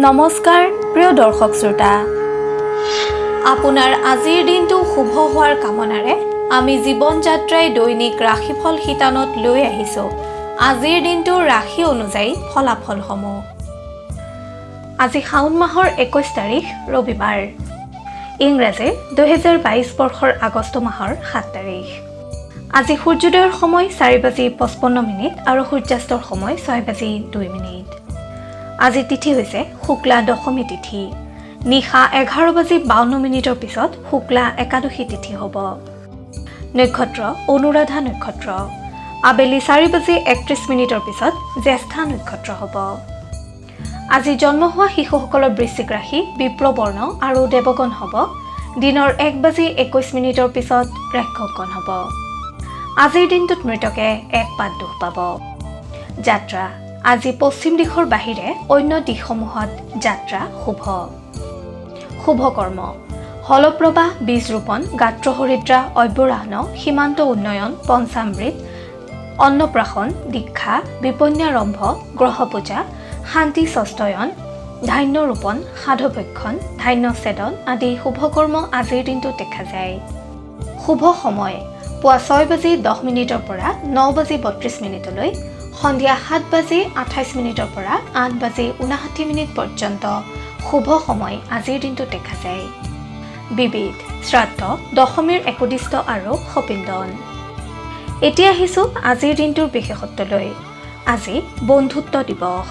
নমস্কাৰ প্ৰিয় দৰ্শক শ্ৰোতা, আপোনাৰ আজিৰ দিনটো শুভ হোৱাৰ কামনাৰে আমি জীৱন যাত্ৰাই দৈনিক ৰাশিফল শিতানত লৈ আহিছোঁ আজিৰ দিনটোৰ ৰাশি অনুযায়ী ফলাফলসমূহ। আজি শাওণ মাহৰ 21 তাৰিখ ৰবিবাৰ, ইংৰাজী 2022 বৰ্ষৰ আগষ্ট মাহৰ 7 তাৰিখ। আজি সূৰ্যোদয়ৰ সময় 4:55 আৰু সূৰ্যাস্তৰ সময় 6:02। আজি তিথি হৈছে শুক্লা দশমী তিথি। নিশা 11:52 পিছত শুক্লা একাদশী তিথি হ'ব। নক্ষত্ৰ অনুৰাধা নক্ষত্ৰ। আবেলি 4:31 পিছত জ্যেষ্ঠা নক্ষত্ৰ হ'ব। আজি জন্ম হোৱা শিশুসকলৰ বৃশ্চিক ৰাশি বিপ্ৰবৰ্ণ আৰু দেৱগণ হ'ব। দিনৰ 1:21 পিছত ৰাক্ষসগণ হ'ব। আজিৰ দিনটোত মৃতকে এক পাত দুখ পাব। যাত্ৰা আজি পশ্চিম দিশৰ বাহিৰে অন্য দিশসমূহত যাত্ৰা শুভ। শুভ কৰ্ম হলপ্ৰবাহ, বীজ ৰোপণ, গাত্ৰহৰিদ্ৰা, অব্যৰাহ্ন, সীমান্ত উন্নয়ন, পঞ্চামৃত, অন্নপ্ৰাশন, দীক্ষা, বিপন্যাৰম্ভ, গ্ৰহ পূজা, শান্তি ষষ্ঠয়ন, ধান্য ৰোপণ, সাধুভক্ষণ, ধান্যছেদন আদি শুভকৰ্ম আজিৰ দিনটোত দেখা যায়। শুভ সময় পুৱা 6:10 পৰা 9:32 সন্ধিয়া 7:28 পৰা 8:59 পৰ্যন্ত শুভ সময় আজিৰ দিনটোত দেখা যায়। বিবিধ শ্ৰাদ্ধ, দশমীৰ একদিষ্ট আৰু সপিণ্ডন। এতিয়া আহিছোঁ আজিৰ দিনটোৰ বিশেষত্বলৈ। আজি বন্ধুত্ব দিৱস।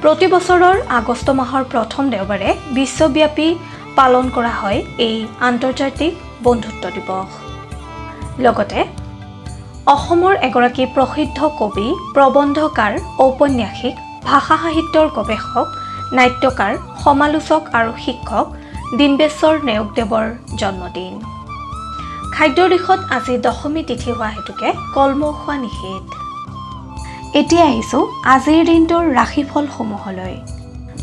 প্ৰতি বছৰৰ আগষ্ট মাহৰ প্ৰথম দেওবাৰে বিশ্বব্যাপী পালন কৰা হয় এই আন্তৰ্জাতিক বন্ধুত্ব দিৱস। লগতে অসমৰ এগৰাকী প্ৰসিদ্ধ কবি, প্ৰবন্ধকাৰ, ঔপন্যাসিক, ভাষা সাহিত্যৰ গৱেষক, নাট্যকাৰ, সমালোচক আৰু শিক্ষক ডিম্বেশ্বৰ নেওগদেৱৰ জন্মদিন। খাদ্যৰ দিশত আজি দশমী তিথি হোৱা হেতুকে কলমৌ খোৱা নিষেধ। এতিয়া আহিছোঁ আজিৰ দিনটোৰ ৰাশিফলসমূহলৈ।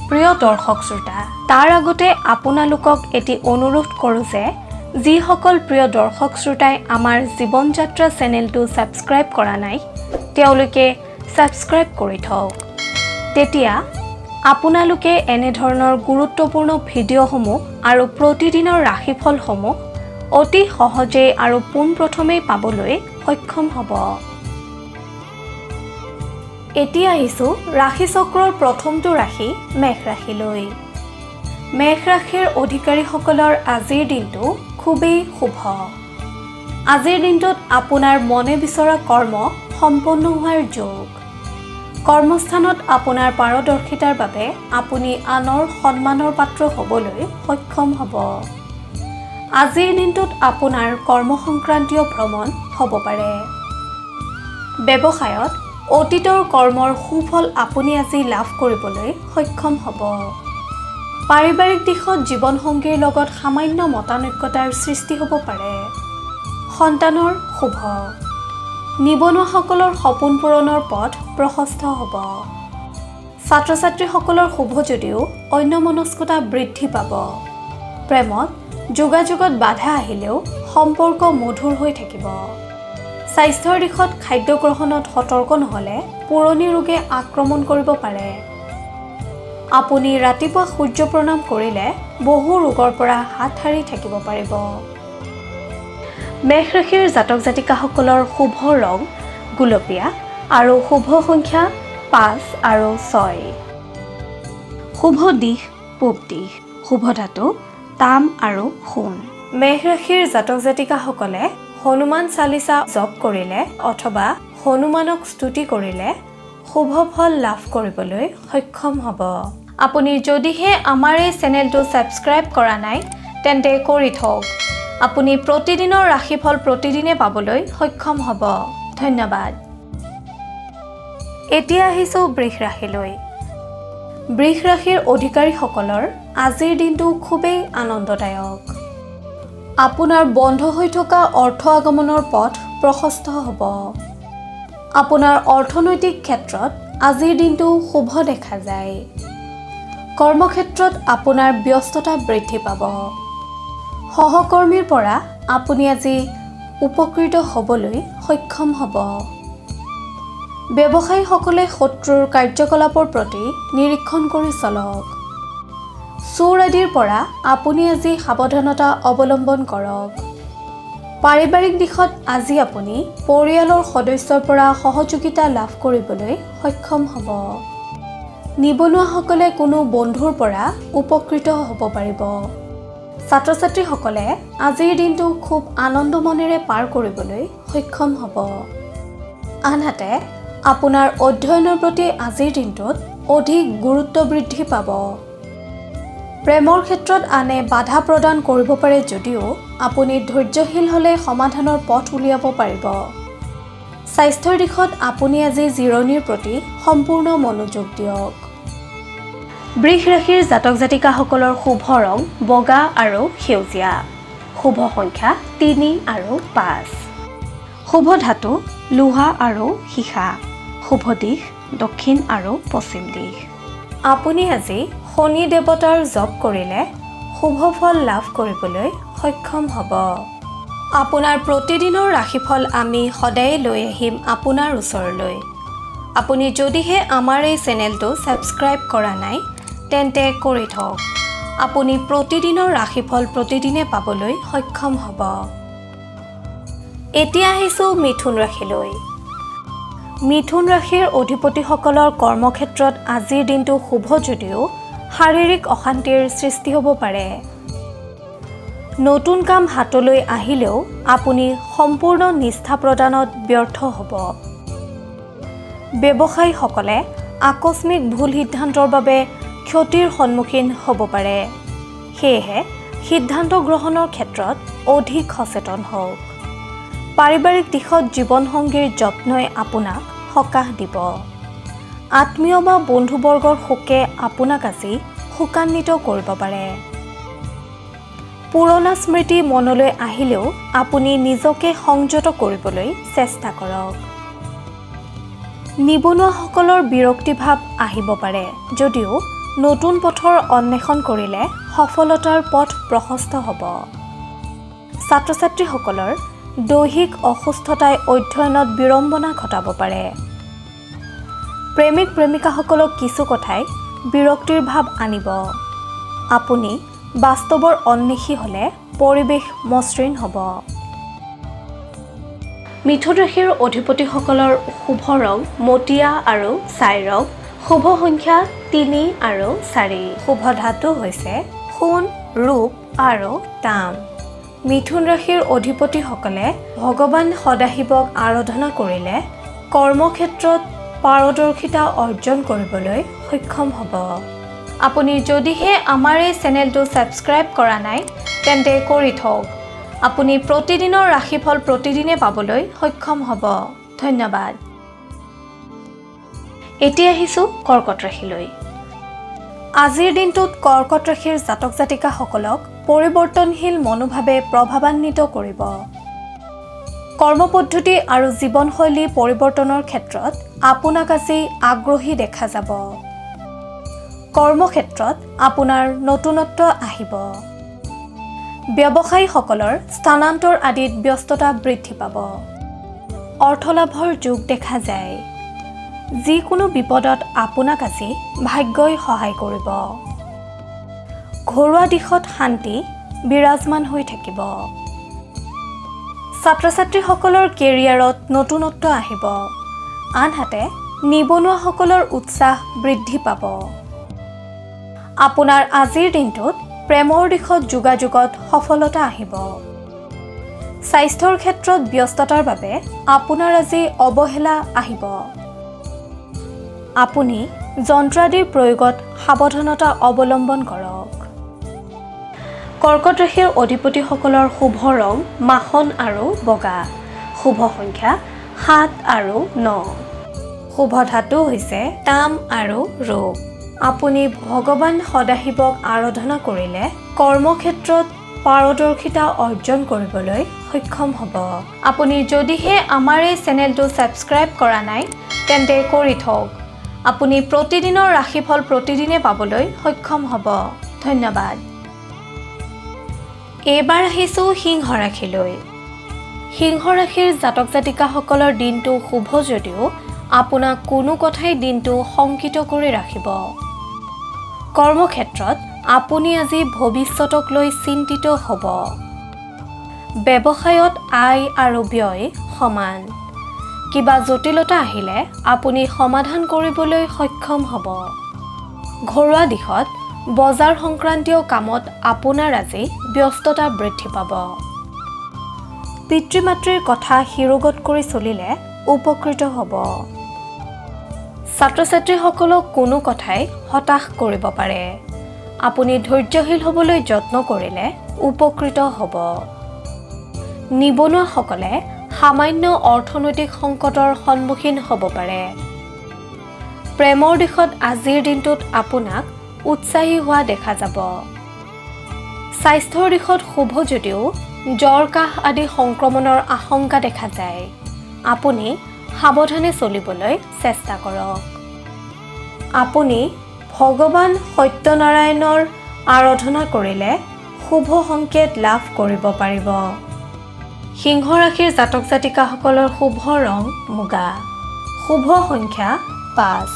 প্ৰিয় দৰ্শক শ্ৰোতা, তাৰ আগতে আপোনালোকক এটি অনুৰোধ কৰোঁ যে যিসকল প্ৰিয় দৰ্শক শ্ৰোতাই আমাৰ জীৱন যাত্ৰা চেনেলটো ছাবস্ক্ৰাইব কৰা নাই তেওঁলোকে ছাবস্ক্ৰাইব কৰি থওক। তেতিয়া আপোনালোকে এনেধৰণৰ গুৰুত্বপূৰ্ণ ভিডিঅ'সমূহ আৰু প্ৰতিদিনৰ ৰাশিফলসমূহ অতি সহজে আৰু পোনপ্ৰথমেই পাবলৈ সক্ষম হ'ব। এতিয়া আহিছোঁ ৰাশিচক্ৰৰ প্ৰথমটো ৰাশি মেষ ৰাশিলৈ। মেষ ৰাশিৰ অধিকাৰীসকলৰ আজিৰ দিনটো খুবেই শুভ। আজিৰ দিনটোত আপোনাৰ মনে বিচৰা কৰ্ম সম্পন্ন হোৱাৰ যোগ। কৰ্মস্থানত আপোনাৰ পাৰদৰ্শিতাৰ বাবে আপুনি আনৰ সন্মানৰ পাত্ৰ হ'বলৈ সক্ষম হ'ব। আজিৰ দিনটোত আপোনাৰ কৰ্ম সংক্ৰান্তীয় ভ্ৰমণ হ'ব পাৰে। ব্যৱসায়ত অতীতৰ কৰ্মৰ সুফল আপুনি আজি লাভ কৰিবলৈ সক্ষম হ'ব। পাৰিবাৰিক দিশত জীৱনসংগীৰ লগত সামান্য মতানৈক্যতাৰ সৃষ্টি হ'ব পাৰে। সন্তানৰ শুভ। নিবনুৱাসকলৰ সপোন পূৰণৰ পথ প্ৰশস্ত হ'ব। ছাত্ৰ ছাত্ৰীসকলৰ শুভ যদিও অন্যমনস্কতা বৃদ্ধি পাব। প্ৰেমত যোগাযোগত বাধা আহিলেও সম্পৰ্ক মধুৰ হৈ থাকিব। স্বাস্থ্যৰ দিশত খাদ্য গ্ৰহণত সতৰ্ক নহ'লে পুৰণি ৰোগে আক্ৰমণ কৰিব পাৰে। আপুনি ৰাতিপুৱা সূৰ্য প্ৰণাম কৰিলে বহু ৰোগৰ পৰা হাত সাৰি থাকিব পাৰিব। মেষ ৰাশিৰ জাতক জাতিকাসকলৰ শুভ ৰং গুলপীয়া আৰু শুভ সংখ্যা 5 আৰু 6। শুভ দিশ পূব দিশ। শুভ ধাতু তাম আৰু সোণ। মেষ ৰাশিৰ জাতক জাতিকাসকলে হনুমান চালিচা জপ কৰিলে অথবা হনুমানক স্তুতি কৰিলে শুভ ফল লাভ কৰিবলৈ সক্ষম হ'ব। আপুনি যদিহে আমাৰ এই চেনেলটো ছাবস্ক্ৰাইব কৰা নাই তেন্তে কৰি থওক। আপুনি প্ৰতিদিনৰ ৰাশিফল প্ৰতিদিনে পাবলৈ সক্ষম হ'ব। ধন্যবাদ। এতিয়া আহিছোঁ বৃষ ৰাশিলৈ। বৃষ ৰাশিৰ অধিকাৰীসকলৰ আজিৰ দিনটো খুবেই আনন্দদায়ক। আপোনাৰ বন্ধ হৈ থকা অৰ্থ আগমনৰ পথ প্ৰশস্ত হ'ব। আপোনাৰ অৰ্থনৈতিক ক্ষেত্ৰত আজিৰ দিনটো শুভ দেখা যায়। কৰ্মক্ষেত্ৰত আপোনাৰ ব্যস্ততা বৃদ্ধি পাব। সহকৰ্মীৰ পৰা আপুনি আজি উপকৃত হ'বলৈ সক্ষম হ'ব। ব্যৱসায়ীসকলে শত্ৰুৰ কাৰ্যকলাপৰ প্ৰতি নিৰীক্ষণ কৰি চলক। চোৰ আদিৰ পৰা আপুনি আজি সাৱধানতা অৱলম্বন কৰক। পাৰিবাৰিক দিশত আজি আপুনি পৰিয়ালৰ সদস্যৰ পৰা সহযোগিতা লাভ কৰিবলৈ সক্ষম হ'ব। নিবনুৱাসকলে কোনো বন্ধুৰ পৰা উপকৃত হ'ব পাৰিব। ছাত্ৰ-ছাত্ৰীসকলে আজিৰ দিনটো খুব আনন্দ মনেৰে পাৰ কৰিবলৈ সক্ষম হ'ব। আনহাতে আপোনাৰ অধ্যয়নৰ প্ৰতি আজিৰ দিনটোত অধিক গুৰুত্ব বৃদ্ধি পাব। প্ৰেমৰ ক্ষেত্ৰত আনে বাধা প্ৰদান কৰিব পাৰে যদিও আপুনি ধৈৰ্যশীল হ'লে সমাধানৰ পথ উলিয়াব পাৰিব। স্বাস্থ্যৰ দিশত আপুনি আজি জিৰণিৰ প্ৰতি সম্পূৰ্ণ মনোযোগ দিয়ক। বৃষ ৰাশিৰ জাতক জাতিকাসকলৰ শুভ ৰং বগা আৰু সেউজীয়া। শুভ সংখ্যা 3 আৰু 5। শুভ ধাতু লোহা আৰু সীসা। শুভ দিশ দক্ষিণ আৰু পশ্চিম দিশ। আপুনি আজি শনি দেৱতাৰ জপ কৰিলে শুভ ফল লাভ কৰিবলৈ সক্ষম হ'ব। আপোনাৰ প্ৰতিদিনৰ ৰাশিফল আমি সদায় লৈ আহিম আপোনাৰ ওচৰলৈ। আপুনি যদিহে আমাৰ এই চেনেলটো ছাবস্ক্ৰাইব কৰা নাই তেন্তে কৰি থওক। আপুনি প্ৰতিদিনৰ ৰাশিফল প্ৰতিদিনে পাবলৈ সক্ষম হ'ব। এতিয়া আহিছোঁ মিথুন ৰাশিলৈ। মিথুন ৰাশিৰ অধিপতিসকলৰ কৰ্মক্ষেত্ৰত আজিৰ দিনটো শুভ যদিও শাৰীৰিক অশান্তিৰ সৃষ্টি হ'ব পাৰে। নতুন কাম হাতলৈ আহিলেও আপুনি সম্পূৰ্ণ নিষ্ঠা প্ৰদানত ব্যৰ্থ হ'ব। ব্যৱসায়ীসকলে আকস্মিক ভুল সিদ্ধান্তৰ বাবে ক্ষতিৰ সন্মুখীন হ'ব পাৰে। সেয়েহে সিদ্ধান্ত গ্ৰহণৰ ক্ষেত্ৰত অধিক সচেতন হওক। পাৰিবাৰিক দিশত জীৱনসংগীৰ যত্নই আপোনাক সকাহ দিব। আত্মীয় বা বন্ধুবৰ্গৰ শোকে আপোনাক আজি শোকান্বিত কৰিব পাৰে। পুৰণা স্মৃতি মনলৈ আহিলেও আপুনি নিজকে সংযত কৰিবলৈ চেষ্টা কৰক। নিবনুৱাসকলৰ বিৰক্তিভাৱ আহিব পাৰে যদিও নতুন পথৰ অন্বেষণ কৰিলে সফলতাৰ পথ প্ৰশস্ত হ'ব। ছাত্ৰ-ছাত্ৰীসকলৰ দৈহিক অসুস্থতাই অধ্যয়নত বিড়ম্বনা ঘটাব পাৰে। প্ৰেমিক প্ৰেমিকাসকলক কিছু কথাই বিৰক্তিৰ ভাৱ আনিব। আপুনি বাস্তৱৰ অন্বেষী হ'লে পৰিৱেশ মসৃণ হ'ব। মিথুন ৰাশিৰ অধিপতিসকলৰ শুভ ৰং মটিয়া আৰু ছাই ৰং। শুভ সংখ্যা 3 আৰু 4। শুভ ধাতু হৈছে সোণ, ৰূপ আৰু তাম। মিথুন ৰাশিৰ অধিপতিসকলে ভগৱান সদাশিৱক আৰাধনা কৰিলে কৰ্মক্ষেত্ৰত পাৰদৰ্শিতা অৰ্জন কৰিবলৈ সক্ষম হ'ব। আপুনি যদিহে আমাৰ এই চেনেলটো ছাবস্ক্ৰাইব কৰা নাই তেন্তে কৰি থওক। আপুনি প্ৰতিদিনৰ ৰাশিফল প্ৰতিদিনে পাবলৈ সক্ষম হ'ব। ধন্যবাদ। এতিয়া আহিছোঁ কৰ্কট ৰাশিলৈ। আজিৰ দিনটোত কৰ্কট ৰাশিৰ জাতক জাতিকাসকলক পৰিৱৰ্তনশীল মনোভাৱে প্ৰভাৱান্বিত কৰিব। কৰ্মপদ্ধতি আৰু জীৱনশৈলী পৰিৱৰ্তনৰ ক্ষেত্ৰত আপোনাক আজি আগ্ৰহী দেখা যাব। কৰ্মক্ষেত্ৰত আপোনাৰ নতুনত্ব আহিব। ব্যৱসায়ীসকলৰ স্থানান্তৰ আদিত ব্যস্ততা বৃদ্ধি পাব। অৰ্থলাভৰ যোগ দেখা যায়। যিকোনো বিপদত আপোনাক আজি ভাগ্যই সহায় কৰিব। ঘৰুৱা দিশত শান্তি বিৰাজমান হৈ থাকিব। ছাত্ৰ-ছাত্ৰীসকলৰ কেৰিয়াৰত নতুনত্ব আহিব। আনহাতে নিবনুৱাসকলৰ উৎসাহ বৃদ্ধি পাব। আপোনাৰ আজিৰ দিনটোত প্ৰেমৰ দিশত যোগাযোগত সফলতা আহিব। স্বাস্থ্যৰ ক্ষেত্ৰত ব্যস্ততাৰ বাবে আপোনাৰ আজি অৱহেলা আহিব। আপুনি যন্ত্ৰাদিৰ প্ৰয়োগত সাৱধানতা অৱলম্বন কৰক। কৰ্কট ৰাশিৰ অধিপতিসকলৰ শুভ ৰং মাখন আৰু বগা। শুভ সংখ্যা 7 আৰু 9। শুভ ধাতু হৈছে তাম আৰু ৰূপ। আপুনি ভগৱান সদাশিৱক আৰাধনা কৰিলে কৰ্মক্ষেত্ৰত পাৰদৰ্শিতা অৰ্জন কৰিবলৈ সক্ষম হ'ব। আপুনি যদিহে আমাৰ এই চেনেলটো ছাবস্ক্ৰাইব কৰা নাই তেন্তে কৰি থওক। আপুনি প্ৰতিদিনৰ ৰাশিফল প্ৰতিদিনে পাবলৈ সক্ষম হ'ব। ধন্যবাদ। এইবাৰ আহিছোঁ সিংহ ৰাশিলৈ। সিংহ ৰাশিৰ জাতক জাতিকাসকলৰ দিনটো শুভ যদিও আপোনাক কোনো কথাই দিনটো শংকিত কৰি ৰাখিব। কৰ্মক্ষেত্ৰত আপুনি আজি ভৱিষ্যতক লৈ চিন্তিত হ'ব। ব্যৱসায়ত আয় আৰু ব্যয় সমান। কিবা জটিলতা আহিলে আপুনি সমাধান কৰিবলৈ সক্ষম হ'ব। ঘৰুৱা দিশত বজাৰ সংক্ৰান্তীয় কামত আপোনাৰ আজি ব্যস্ততা বৃদ্ধি পাব। পিতৃ-মাতৃৰ কথা শিৰোগত কৰি চলিলে উপকৃত হ'ব। ছাত্ৰ-ছাত্ৰীসকলক কোনো কথাই হতাশ কৰিব পাৰে। আপুনি ধৈৰ্যশীল হ'বলৈ যত্ন কৰিলে উপকৃত হ'ব। নিবনুৱাসকলে সামান্য অৰ্থনৈতিক সংকটৰ সন্মুখীন হ'ব পাৰে। প্ৰেমৰ দিশত আজিৰ দিনটোত আপোনাক উৎসাহী হোৱা দেখা যাব। স্বাস্থ্যৰ দিশত শুভ যদিও জ্বৰ কাহ আদি সংক্ৰমণৰ আশংকা দেখা যায়। আপুনি সাৱধানে চলিবলৈ চেষ্টা কৰক। আপুনি ভগৱান সত্যনাৰায়ণৰ আৰাধনা কৰিলে শুভ সংকেত লাভ কৰিব পাৰিব। সিংহ ৰাশিৰ জাতক জাতিকাসকলৰ শুভ ৰং মুগা। শুভ সংখ্যা 5,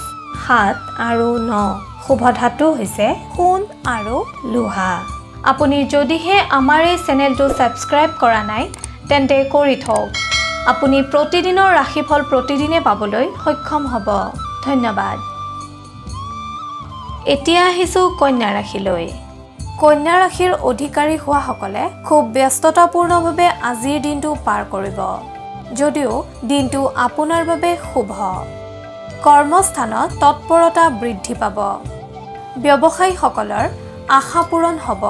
7 আৰু 9। শুভ ধাতু হৈছে সোণ আৰু লোহা। আপুনি যদিহে আমাৰ এই চেনেলটো ছাবস্ক্ৰাইব কৰা নাই তেন্তে কৰি থওক। আপুনি প্ৰতিদিনৰ ৰাশিফল প্ৰতিদিনে পাবলৈ সক্ষম হ'ব। ধন্যবাদ। এতিয়া আহিছোঁ কন্যা ৰাশিলৈ। কন্যা ৰাশিৰ অধিকাৰী হোৱাসকলে খুব ব্যস্ততাপূৰ্ণভাৱে আজিৰ দিনটো পাৰ কৰিব। যদিও দিনটো আপোনাৰ বাবে শুভ। কৰ্মস্থানত তৎপৰতা বৃদ্ধি পাব। ব্যৱসায়ীসকলৰ আশা পূৰণ হ'ব।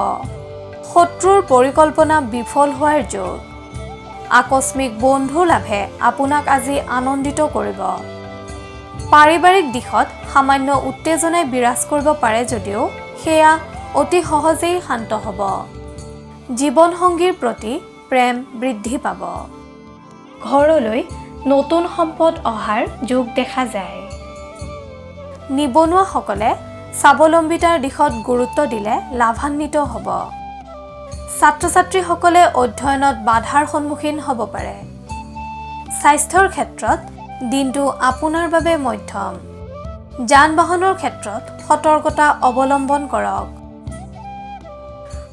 শত্ৰুৰ পৰিকল্পনা বিফল হোৱাৰ যোগ। আকস্মিক বন্ধু লাভে আপোনাক আজি আনন্দিত কৰিব। পাৰিবাৰিক দিশত সামান্য উত্তেজনাই বিৰাজ কৰিব পাৰে যদিও সেয়া অতি সহজেই শান্ত হ'ব। জীৱনসংগীৰ প্ৰতি প্ৰেম বৃদ্ধি পাব। ঘৰলৈ নতুন সম্পদ অহাৰ যোগ দেখা যায়। নিবনুৱাসকলে স্বাৱলম্বিতাৰ দিশত গুৰুত্ব দিলে লাভান্বিত হ'ব। ছাত্ৰ-ছাত্ৰীসকলে অধ্যয়নত বাধাৰ সন্মুখীন হ'ব পাৰে। স্বাস্থ্যৰ ক্ষেত্ৰত দিনটো আপোনাৰ বাবে মধ্যম। যান-বাহনৰ ক্ষেত্ৰত সতৰ্কতা অৱলম্বন কৰক।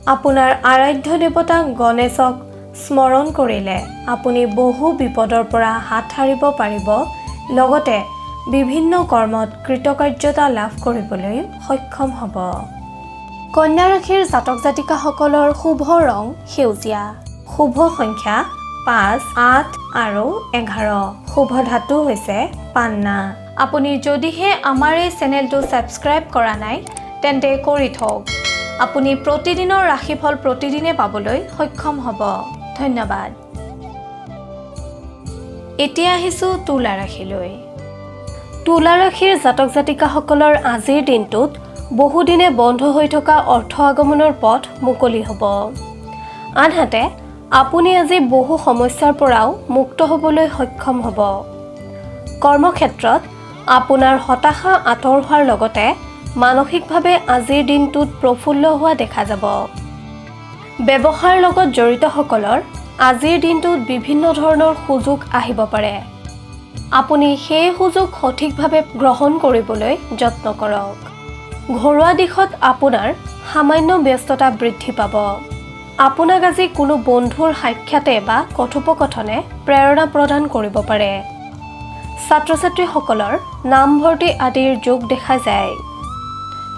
আপোনাৰ আৰাধ্য দেৱতা গণেশক স্মৰণ কৰিলে আপুনি বহু বিপদৰ পৰা হাত সাৰিব পাৰিব। লগতে বিভিন্ন কৰ্মত কৃতকাৰ্যতা লাভ কৰিবলৈ সক্ষম হ'ব। কন্যা ৰাশিৰ জাতক জাতিকাসকলৰ শুভ ৰং সেউজীয়া। শুভ সংখ্যা 5, 8 আৰু 11। শুভ ধাতু হৈছে পান্না। আপুনি যদিহে আমাৰ এই চেনেলটো ছাবস্ক্ৰাইব কৰা নাই তেন্তে কৰি থওক। আপুনি প্ৰতিদিনৰ ৰাশিফল প্ৰতিদিনে পাবলৈ সক্ষম হ'ব। ধন্যবাদ। এতিয়া আহিছোঁ তুলা ৰাশিলৈ। তুলা ৰাশিৰ জাতক জাতিকাসকলৰ আজিৰ দিনটোত বহুদিনে বন্ধ হৈ থকা অৰ্থ আগমনৰ পথ মুকলি হ'ব। আনহাতে আপুনি আজি বহু সমস্যাৰ পৰাও মুক্ত হ'বলৈ সক্ষম হ'ব। কৰ্মক্ষেত্ৰত আপোনাৰ হতাশা আঁতৰ হোৱাৰ লগতে মানসিকভাৱে আজিৰ দিনটোত প্ৰফুল্ল হোৱা দেখা যাব। ব্যৱসায়ৰ লগত জড়িতসকলৰ আজিৰ দিনটোত বিভিন্ন ধৰণৰ সুযোগ আহিব পাৰে। আপুনি সেই সুযোগ সঠিকভাৱে গ্ৰহণ কৰিবলৈ যত্ন কৰক। ঘৰুৱা দিশত আপোনাৰ সামান্য ব্যস্ততা বৃদ্ধি পাব। আপোনাক আজি কোনো বন্ধুৰ সাক্ষাতে বা কথোপকথনে প্ৰেৰণা প্ৰদান কৰিব পাৰে। ছাত্ৰ-ছাত্ৰীসকলৰ নামভৰ্তি আদিৰ যোগ দেখা যায়।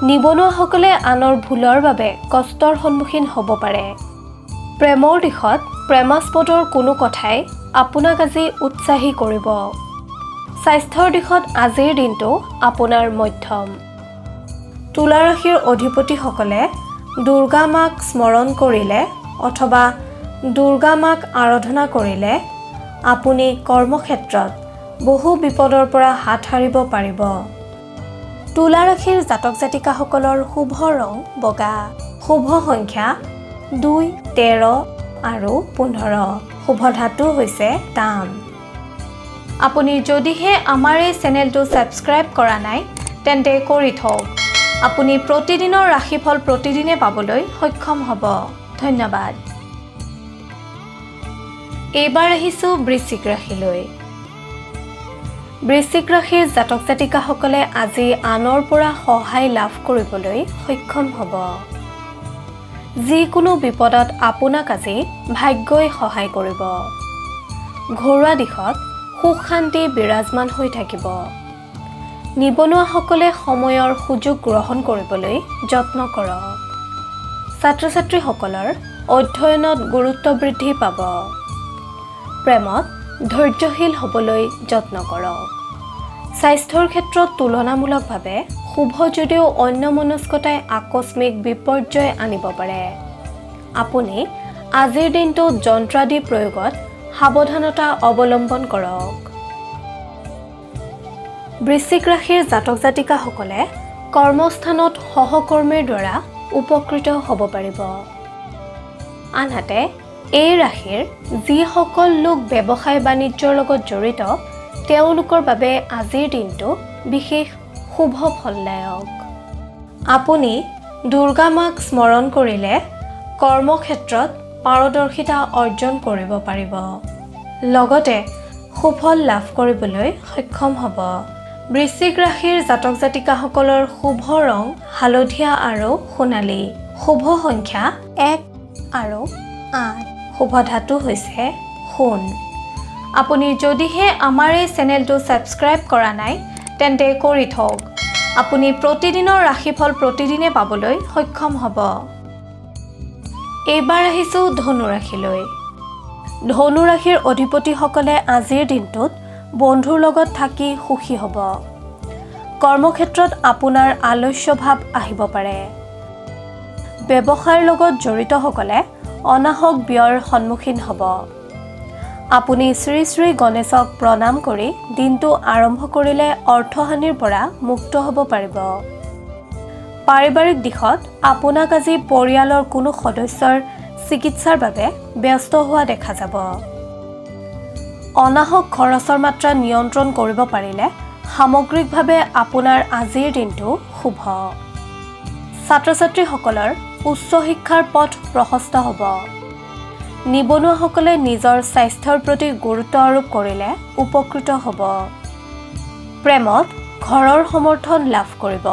নিবনুৱাসকলে আনৰ ভুলৰ বাবে কষ্টৰ সন্মুখীন হ'ব পাৰে। প্ৰেমৰ দিশত প্ৰেমাস্পদৰ কোনো কথাই আপোনাক আজি উৎসাহী কৰিব। স্বাস্থ্যৰ দিশত আজিৰ দিনটো আপোনাৰ মধ্যম। তুলা ৰাশিৰ অধিপতিসকলে দুৰ্গা মাক স্মৰণ কৰিলে অথবা দুৰ্গা মাক আৰাধনা কৰিলে আপুনি কৰ্মক্ষেত্ৰত বহু বিপদৰ পৰা হাত সাৰিব পাৰিব। তুলা ৰাশিৰ জাতক জাতিকাসকলৰ শুভ ৰং বগা। শুভ সংখ্যা 2, 13 আৰু 15। শুভ ধাতু হৈছে তাম। আপুনি যদিহে আমাৰ এই চেনেলটো ছাবস্ক্ৰাইব কৰা নাই তেন্তে কৰি থওক। আপুনি প্ৰতিদিনৰ ৰাশিফল প্ৰতিদিনে পাবলৈ সক্ষম হ'ব। ধন্যবাদ। এইবাৰ আহিছোঁ বৃশ্চিক ৰাশিলৈ। বৃশ্চিক ৰাশিৰ জাতক জাতিকাসকলে আজি আনৰ পৰা সহায় লাভ কৰিবলৈ সক্ষম হ'ব। যিকোনো বিপদত আপোনাক আজি ভাগ্যই সহায় কৰিব। ঘৰুৱা দিশত সুখ শান্তি বিৰাজমান হৈ থাকিব। নিবনুৱাসকলে সময়ৰ সুযোগ গ্ৰহণ কৰিবলৈ যত্ন কৰক। ছাত্ৰ ছাত্ৰীসকলৰ অধ্যয়নত গুৰুত্ব বৃদ্ধি পাব। প্ৰেমত ধৈৰ্যশীল হ'বলৈ যত্ন কৰক। স্বাস্থ্যৰ ক্ষেত্ৰত তুলনামূলকভাৱে শুভ যদিও অন্যমনস্কতাই আকস্মিক বিপৰ্যয় আনিব পাৰে। আপুনি আজিৰ দিনটোত যন্ত্ৰাদি প্ৰয়োগত সাৱধানতা অৱলম্বন কৰক। বৃশ্চিক ৰাশিৰ জাতক জাতিকাসকলে কৰ্মস্থানত সহকৰ্মীৰ দ্বাৰা উপকৃত হ'ব পাৰিব। আনহাতে এই ৰাশিৰ যিসকল লোক ব্যৱসায় বাণিজ্যৰ লগত জড়িত তেওঁলোকৰ বাবে আজিৰ দিনটো বিশেষ শুভ ফলদায়ক। আপুনি দুৰ্গা মাক স্মৰণ কৰিলে কৰ্মক্ষেত্ৰত পাৰদৰ্শিতা অৰ্জন কৰিব পাৰিব। লগতে সুফল লাভ কৰিবলৈ সক্ষম হ'ব। বৃশ্চিক ৰাশিৰ জাতক জাতিকাসকলৰ শুভ ৰং হালধীয়া আৰু সোণালী। শুভ সংখ্যা 1 আৰু 8। শুভ ধাতু হৈছে সোণ। আপুনি যদিহে আমাৰ এই চেনেলটো ছাবস্ক্ৰাইব কৰা নাই তেন্তে কৰি থওক। আপুনি প্ৰতিদিনৰ ৰাশিফল প্ৰতিদিনে পাবলৈ সক্ষম হ'ব। এইবাৰ আহিছোঁ ধনু ৰাশিলৈ। ধনু ৰাশিৰ অধিপতিসকলে আজিৰ দিনটোত বন্ধুৰ লগত থাকি সুখী হ'ব। কৰ্মক্ষেত্ৰত আপোনাৰ আলস্য ভাৱ আহিব পাৰে। ব্যৱসায়ৰ লগত জড়িতসকলে অনাহক ব্যয়ৰ সন্মুখীন হ'ব। আপুনি শ্ৰী শ্ৰী গণেশক প্ৰণাম কৰি দিনটো আৰম্ভ কৰিলে অৰ্থহানিৰ পৰা মুক্ত হ'ব পাৰিব। পাৰিবাৰিক দিশত আপোনাক আজি পৰিয়ালৰ কোনো সদস্যৰ চিকিৎসাৰ বাবে ব্যস্ত হোৱা দেখা যাব। অনাহক খৰচৰ মাত্ৰা নিয়ন্ত্ৰণ কৰিব পাৰিলে সামগ্ৰিকভাৱে আপোনাৰ আজিৰ দিনটো শুভ। ছাত্ৰ ছাত্ৰীসকলৰ উচ্চ শিক্ষাৰ পথ প্ৰশস্ত হ'ব। নিবনুৱাসকলে নিজৰ স্বাস্থ্যৰ প্ৰতি গুৰুত্ব আৰোপ কৰিলে উপকৃত হ'ব। প্ৰেমত ঘৰৰ সমৰ্থন লাভ কৰিব।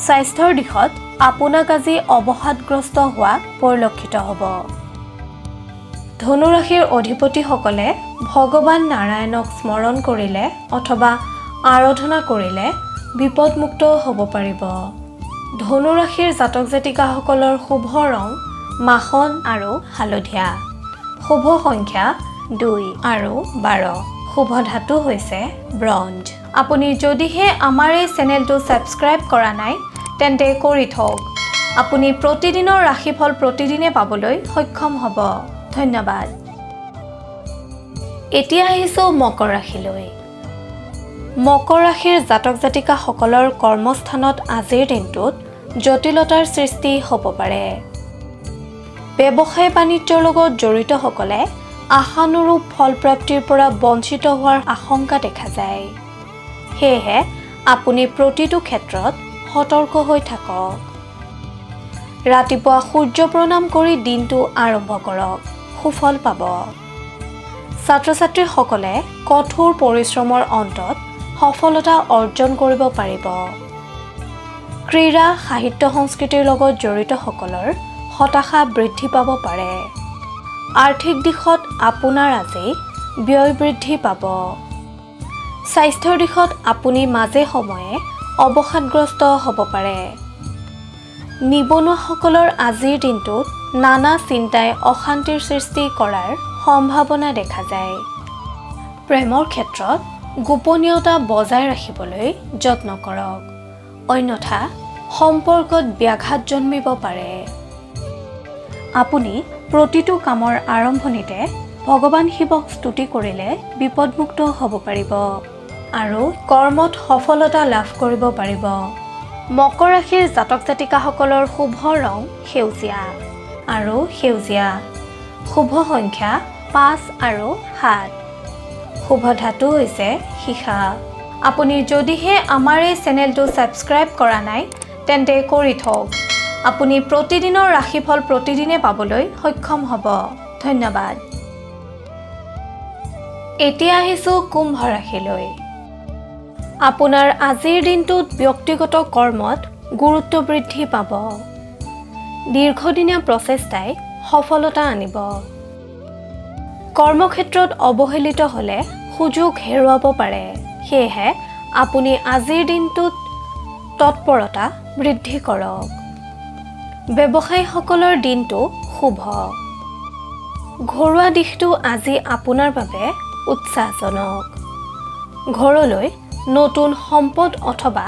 স্বাস্থ্যৰ দিশত আপোনাক আজি অৱসাদগ্ৰস্ত হোৱা পৰিলক্ষিত হ'ব। ধনু ৰাশিৰ অধিপতিসকলে ভগৱান নাৰায়ণক স্মৰণ কৰিলে অথবা আৰাধনা কৰিলে বিপদমুক্ত হ'ব পাৰিব। ধনু ৰাশিৰ জাতক জাতিকাসকলৰ শুভ ৰং মাখন আৰু হালধীয়া। শুভ সংখ্যা 2 আৰু 12। শুভ ধাতু হৈছে ব্ৰঞ্জ। আপুনি যদিহে আমাৰ এই চেনেলটো ছাবস্ক্ৰাইব কৰা নাই তেন্তে কৰি থওক। আপুনি প্ৰতিদিনৰ ৰাশিফল প্ৰতিদিনে পাবলৈ সক্ষম হ'ব। ধন্যবাদ। এতিয়া আহিছোঁ মকৰ ৰাশিলৈ। মকৰ ৰাশিৰ জাতক জাতিকাসকলৰ কৰ্মস্থানত আজিৰ দিনটোত জটিলতাৰ সৃষ্টি হ'ব পাৰে। ব্যৱসায় বাণিজ্যৰ লগত জড়িতসকলে আশানুৰূপ ফলপ্ৰাপ্তিৰ পৰা বঞ্চিত হোৱাৰ আশংকা দেখা যায়। সেয়েহে আপুনি প্ৰতিটো ক্ষেত্ৰত সতৰ্ক হৈ থাকক। ৰাতিপুৱা সূৰ্য প্ৰণাম কৰি দিনটো আৰম্ভ কৰক। সুফল পাব। ছাত্ৰ ছাত্ৰীসকলে কঠোৰ পৰিশ্ৰমৰ অন্তত সফলতা অৰ্জন কৰিব পাৰিব। ক্ৰীড়া সাহিত্য সংস্কৃতিৰ লগত জড়িতসকলৰ হতাশা বৃদ্ধি পাব পাৰে। আৰ্থিক দিশত আপোনাৰ আজি ব্যয় বৃদ্ধি পাব। স্বাস্থ্যৰ দিশত আপুনি মাজে সময়ে অৱসাদগ্ৰস্ত হ'ব পাৰে। নিবনুৱাসকলৰ আজিৰ দিনটোত নানা চিন্তাই অশান্তিৰ সৃষ্টি কৰাৰ সম্ভাৱনা দেখা যায়। প্ৰেমৰ ক্ষেত্ৰত গোপনীয়তা বজাই ৰাখিবলৈ যত্ন কৰক, অন্যথা সম্পৰ্কত ব্যাঘাত জন্মিব পাৰে। আপুনি প্ৰতিটো কামৰ আৰম্ভণিতে ভগৱান শিৱক স্তুতি কৰিলে বিপদমুক্ত হ'ব পাৰিব আৰু কৰ্মত সফলতা লাভ কৰিব পাৰিব। মকৰ ৰাশিৰ জাতক জাতিকাসকলৰ শুভ ৰং সেউজীয়া আৰু সেউজীয়া। শুভ সংখ্যা 5 আৰু 7। শুভ ধাতু হৈছে সীসা। আপুনি যদিহে আমাৰ এই চেনেলটো ছাবস্ক্ৰাইব কৰা নাই তেন্তে কৰি থওক। আপুনি প্ৰতিদিনৰ ৰাশিফল প্ৰতিদিনে পাবলৈ সক্ষম হ'ব। ধন্যবাদ। এতিয়া আহিছোঁ কুম্ভ ৰাশিলৈ। আপোনাৰ আজিৰ দিনটোত ব্যক্তিগত কৰ্মত গুৰুত্ব বৃদ্ধি পাব। দীৰ্ঘদিনীয়া প্ৰচেষ্টাই সফলতা আনিব। কৰ্মক্ষেত্ৰত অৱহেলিত হ'লে সুযোগ হেৰুৱাব পাৰে। সেয়েহে আপুনি আজিৰ দিনটোত তৎপৰতা বৃদ্ধি কৰক। ব্যৱসায়ীসকলৰ দিনটো শুভ। ঘৰুৱা দিশটো আজি আপোনাৰ বাবে উৎসাহজনক। ঘৰলৈ নতুন সম্পদ অথবা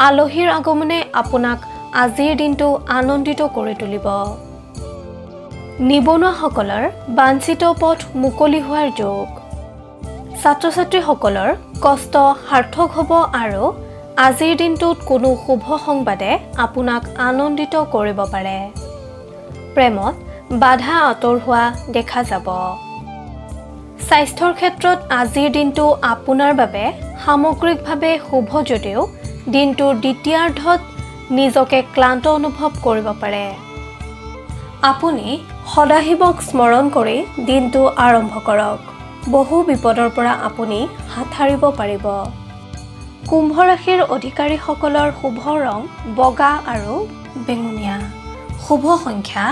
আলহীৰ আগমনে আপোনাক আজিৰ দিনটো আনন্দিত কৰি তুলিব। নিবনুৱাসকলৰ বাঞ্ছিত পথ মুকলি হোৱাৰ যোগ। ছাত্ৰ-ছাত্ৰীসকলৰ কষ্ট সাৰ্থক হ'ব আৰু আজিৰ দিনটোত কোনো শুভ সংবাদে আপোনাক আনন্দিত কৰিব পাৰে। প্ৰেমত বাধা আঁতৰ হোৱা দেখা যাব। স্বাস্থ্যৰ ক্ষেত্ৰত আজিৰ দিনটো আপোনাৰ বাবে সামগ্ৰিকভাৱে শুভ যদিও দিনটোৰ দ্বিতীয়াৰ্ধত নিজকে ক্লান্ত অনুভৱ কৰিব পাৰে। আপুনি সদাশিৱক স্মৰণ কৰি দিনটো আৰম্ভ কৰক। বহু বিপদৰ পৰা আপুনি হাত সাৰিব পাৰিব। কুম্ভ ৰাশিৰ অধিকাৰীসকলৰ শুভ ৰং বগা আৰু বেঙুনীয়া। শুভ সংখ্যা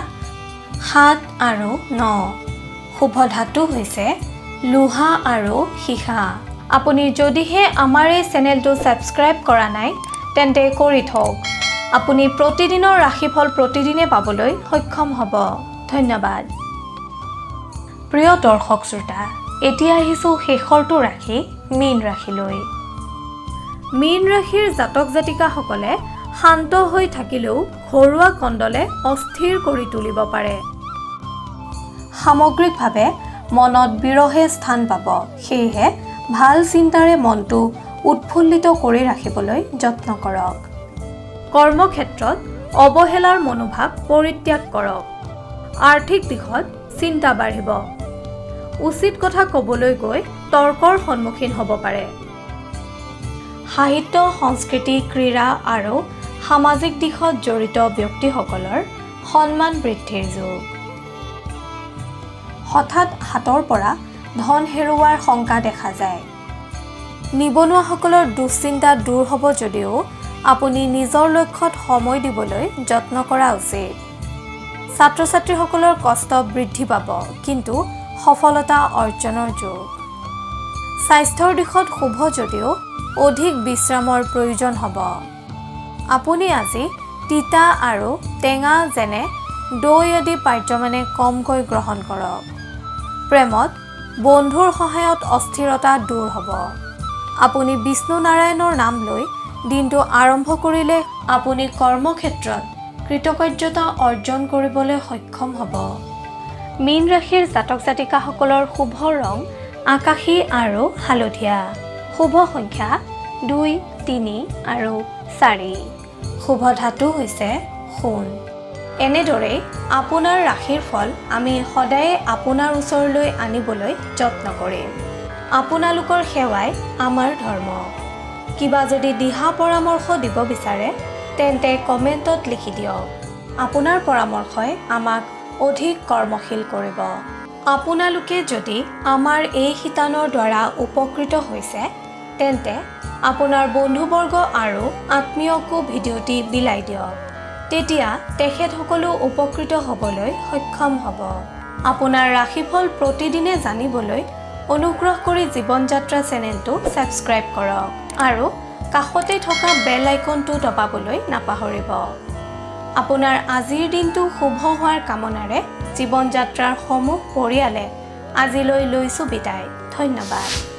7 আৰু 9। শুভ ধাতু হৈছে লোহা আৰু সীসা। আপুনি যদিহে আমাৰ এই চেনেলটো ছাবস্ক্ৰাইব কৰা নাই তেন্তে কৰি থওক। আপুনি প্ৰতিদিনৰ ৰাশিফল প্ৰতিদিনে পাবলৈ সক্ষম হ'ব। ধন্যবাদ। প্ৰিয় দৰ্শক শ্ৰোতা, এতিয়া আহিছোঁ শেষৰটো ৰাশি মীন ৰাশিলৈ। মীন ৰাশিৰ জাতক জাতিকাসকলে শান্ত হৈ থাকিলেও ঘৰুৱা কণ্ডলে অস্থিৰ কৰি তুলিব পাৰে। সামগ্ৰিকভাৱে মনত বিৰহে স্থান পাব। সেয়েহে ভাল চিন্তাৰে মনটো উৎফুল্লিত কৰি ৰাখিবলৈ যত্ন কৰক। কৰ্মক্ষেত্ৰত অৱহেলাৰ মনোভাৱ পৰিত্যাগ কৰক। আৰ্থিক দিশত চিন্তা বাঢ়িব। উচিত কথা ক'বলৈ গৈ তৰ্কৰ সন্মুখীন হ'ব পাৰে। সাহিত্য, সংস্কৃতি, ক্ৰীড়া আৰু সামাজিক দিশত জড়িত ব্যক্তিসকলৰ সন্মান বৃদ্ধিৰ যোগ। হঠাৎ হাতৰ পৰা ধন হেৰুওৱাৰ শংকা দেখা যায়। নিবনুৱাসকলৰ দুশ্চিন্তা দূৰ হ'ব যদিও আপুনি নিজৰ লক্ষ্যত সময় দিবলৈ যত্ন কৰা উচিত। ছাত্ৰ-ছাত্ৰীসকলৰ কষ্ট বৃদ্ধি পাব কিন্তু সফলতা অৰ্জনৰ যোগ। স্বাস্থ্যৰ দিশত শুভ যদিও অধিক বিশ্ৰামৰ প্ৰয়োজন হ'ব। আপুনি আজি তিতা আৰু টেঙা যেনে দৈ আদি পাৰ্যমানে কমকৈ গ্ৰহণ কৰক। প্ৰেমত বন্ধুৰ সহায়ত অস্থিৰতা দূৰ হ'ব। আপুনি বিষ্ণু নাৰায়ণৰ নাম লৈ দিনটো আৰম্ভ কৰিলে আপুনি কৰ্মক্ষেত্ৰত কৃতকাৰ্যতা অৰ্জন কৰিবলৈ সক্ষম হ'ব। মীন ৰাশিৰ জাতক জাতিকাসকলৰ শুভ ৰং আকাশী আৰু হালধীয়া। শুভ সংখ্যা 2, 3 আৰু 4। শুভ ধাতু হৈছে সোণ। এনেদৰেই আপোনাৰ ৰাশিৰ ফল আমি সদায়ে আপোনাৰ ওচৰলৈ আনিবলৈ যত্ন কৰিম। আপোনালোকৰ সেৱাই আমাৰ ধৰ্ম। কিবা যদি দিহা পৰামৰ্শ দিব বিচাৰে তেন্তে কমেণ্টত লিখি দিয়ক। আপোনাৰ পৰামৰ্শই আমাক অধিক কৰ্মশীল কৰিব। আপোনালোকে যদি আমাৰ এই শিতানৰ দ্বাৰা উপকৃত হৈছে তেন্তে আপোনাৰ বন্ধুবৰ্গ আৰু আত্মীয়কো ভিডিঅ'টি বিলাই দিয়ক। তেতিয়া তেখেতসকলো উপকৃত হ'বলৈ সক্ষম হ'ব। আপোনাৰ ৰাশিফল প্ৰতিদিনে জানিবলৈ অনুগ্ৰহ কৰি জীৱন যাত্ৰা চেনেলটো ছাবস্ক্ৰাইব কৰক আৰু কাষতে থকা বেল আইকনটো দবাবলৈ নাপাহৰিব। আপোনাৰ আজিৰ দিনটো শুভ হোৱাৰ কামনাৰে জীৱন যাত্ৰাৰ সমূহ পৰিয়ালে আজিলৈ লৈছোঁ বিদায়। ধন্যবাদ।